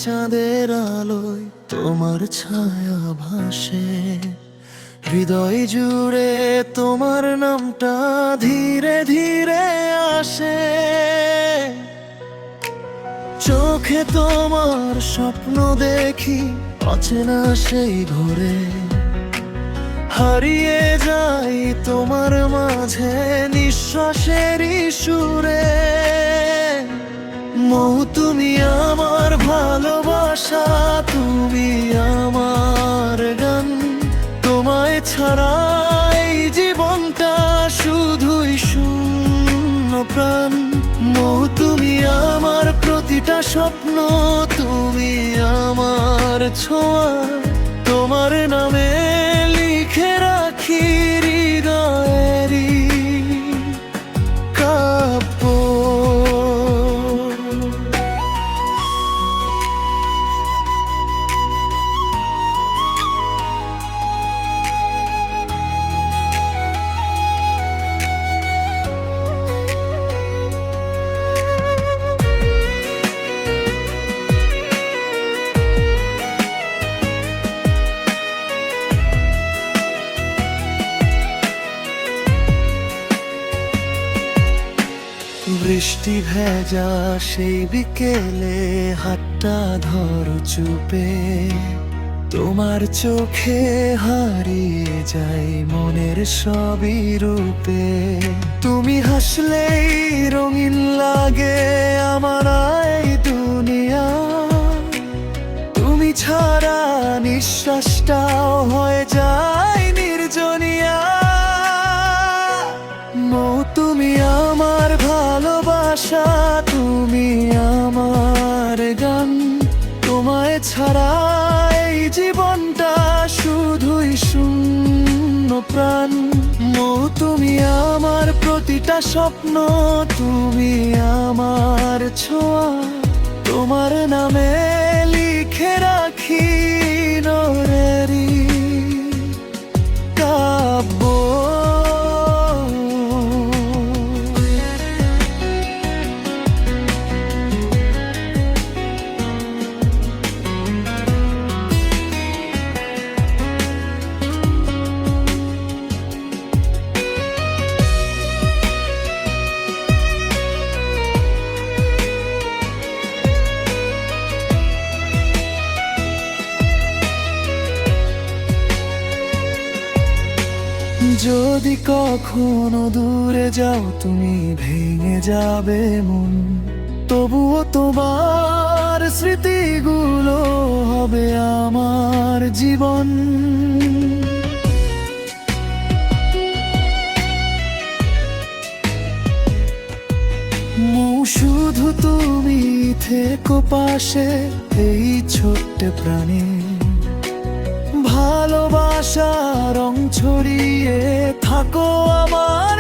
চাঁদের আলোয় তোমার ছায়া ভাসে, হৃদয় জুড়ে তোমার নামটা ধীরে ধীরে আসে। চোখে তোমার স্বপ্ন দেখি অচেনা সেই ঘোরে, হারিয়ে যাই তোমার মাঝে নিঃশ্বাসেরই সুরে। মৌ তুমি আমার ভালোবাসা, তুমি আমার গান, তোমায় ছাড়া এই জীবনটা শুধুই শূন্য প্রাণ। মৌ তুমি আমার প্রতিটা স্বপ্ন, তুমি আমার ছোঁয়া, তোমার নামে লিখে রাখি হৃদয়েরই কাব্য। বৃষ্টি ভেজা সেই বিকেলে হাতটা ধরো চুপে, তোমার চোখে হারিয়ে যাই মনের সবই রূপে। তুমি হাসলেই রঙিন লাগে আমার এই দুনিয়া, তুমি ছাড়া নিঃশ্বাসটাও হয়ে যায় নির্জনিয়া। মৌ তুমি আমার ভালোবাসা, তুমি আমার গান, তোমায় ছাড়া এই জীবনটা শুধুই শূন্য প্রাণ। মৌ তুমি আমার প্রতিটা স্বপ্ন, তুমি আমার ছোঁয়া, তোমার নামে লিখে রাখি নরেরি কাব্য। যদি কখনো দূরে যাও তুমি ভেঙে যাবে মন, তবুও তোমার স্মৃতিগুলো হবে আমার জীবন। মৌ শুধু তুমি থেকো পাশে এই ছোট্ট প্রাণী, ভালোবাসা রং ছড়িয়ে থাকো আমার